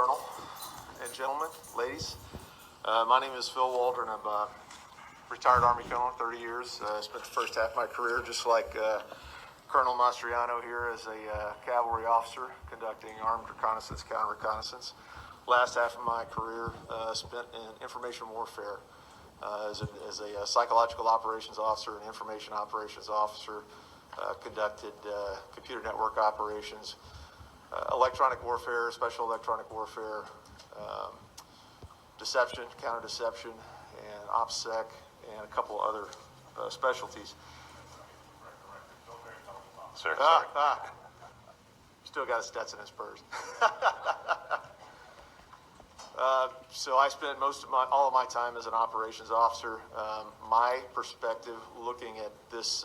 Colonel and gentlemen, ladies. My name is Phil Waldron. I'm a retired Army Colonel, 30 years. I spent the first half of my career just like Colonel Mastriano here as a cavalry officer conducting armed reconnaissance, counter-reconnaissance. Last half of my career spent in information warfare as a psychological operations officer and information operations officer, conducted computer network operations, electronic warfare, special electronic warfare, deception, counter-deception, and OPSEC, and a couple other specialties. Sir, Still got a Stetson and Spurs. So I spent all of my time as an operations officer. My perspective looking at this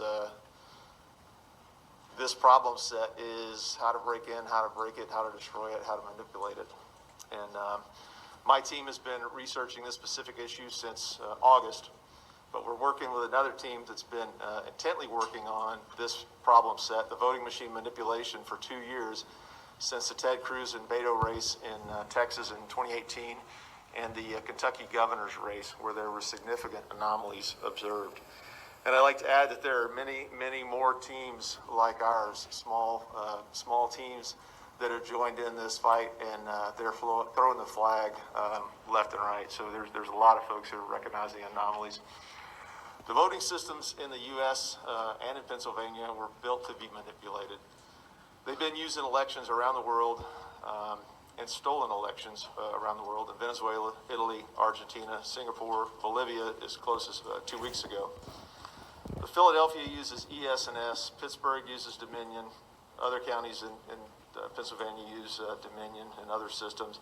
this problem set is how to break in, how to break it, how to destroy it, how to manipulate it. And my team has been researching this specific issue since August, but we're working with another team that's been intently working on this problem set, the voting machine manipulation, for 2 years, since the Ted Cruz and Beto race in Texas in 2018 and the Kentucky governor's race, where there were significant anomalies observed. And I'd like to add that there are many, many more teams like ours, small teams that have joined in this fight, and they're throwing the flag left and right. So there's a lot of folks who are recognizing anomalies. The voting systems in the U.S. And in Pennsylvania were built to be manipulated. They've been used in elections around the world and stolen elections around the world in Venezuela, Italy, Argentina, Singapore, Bolivia as close as 2 weeks ago. Philadelphia uses ES&S, Pittsburgh uses Dominion, other counties in Pennsylvania use Dominion and other systems.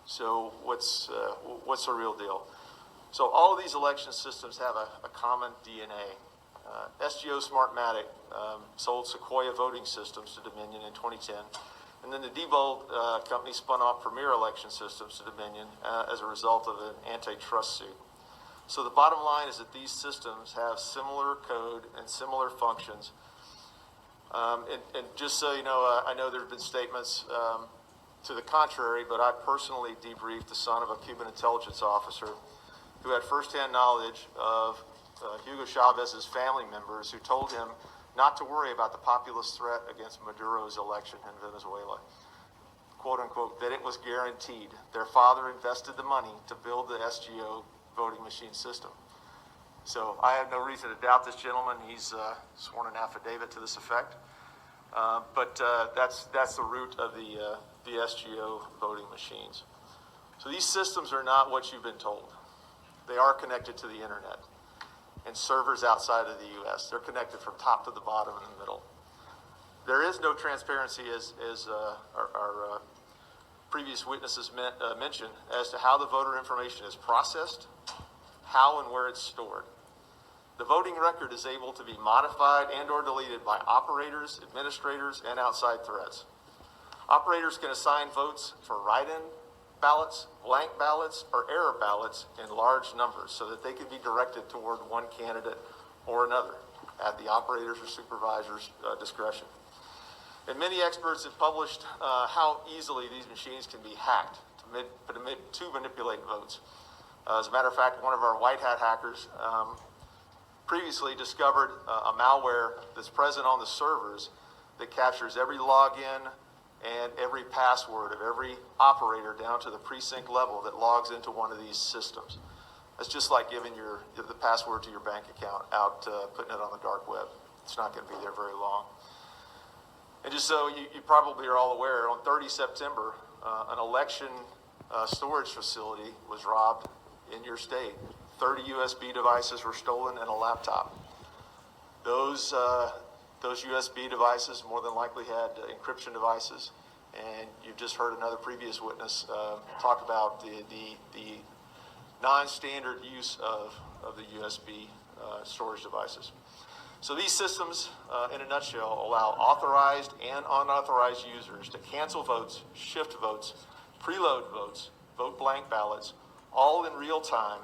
So what's the real deal? So all of these election systems have a common DNA. SGO Smartmatic sold Sequoia voting systems to Dominion in 2010, and then the Diebold company spun off Premier Election Systems to Dominion as a result of an antitrust suit. So the bottom line is that these systems have similar code and similar functions. And just so you know, I know there have been statements to the contrary, but I personally debriefed the son of a Cuban intelligence officer who had firsthand knowledge of Hugo Chavez's family members, who told him not to worry about the populist threat against Maduro's election in Venezuela. Quote unquote, that it was guaranteed. Their father invested the money to build the SGO voting machine system. So I have no reason to doubt this gentleman. He's sworn an affidavit to this effect. But that's the root of the SGO voting machines. So these systems are not what you've been told. They are connected to the internet and servers outside of the U.S. They're connected from top to the bottom in the middle. There is no transparency, as our previous witnesses mentioned, as to how the voter information is processed, how and where it's stored. The voting record is able to be modified and or deleted by operators, administrators, and outside threats. Operators can assign votes for write-in ballots, blank ballots, or error ballots in large numbers so that they can be directed toward one candidate or another at the operator's or supervisor's discretion. And many experts have published how easily these machines can be hacked to manipulate votes. As a matter of fact, one of our white hat hackers previously discovered a malware that's present on the servers that captures every login and every password of every operator down to the precinct level that logs into one of these systems. It's just like giving the password to your bank account out, putting it on the dark web. It's not going to be there very long. And just so you probably are all aware, on 30 September, an election storage facility was robbed in your state. 30 USB devices were stolen and a laptop. Those USB devices more than likely had encryption devices, and you've just heard another previous witness talk about the non-standard use of the USB storage devices. So these systems, in a nutshell, allow authorized and unauthorized users to cancel votes, shift votes, preload votes, vote blank ballots, all in real time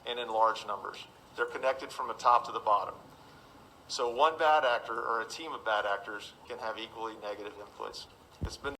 and in large numbers. They're connected from the top to the bottom. So one bad actor or a team of bad actors can have equally negative inputs. It's been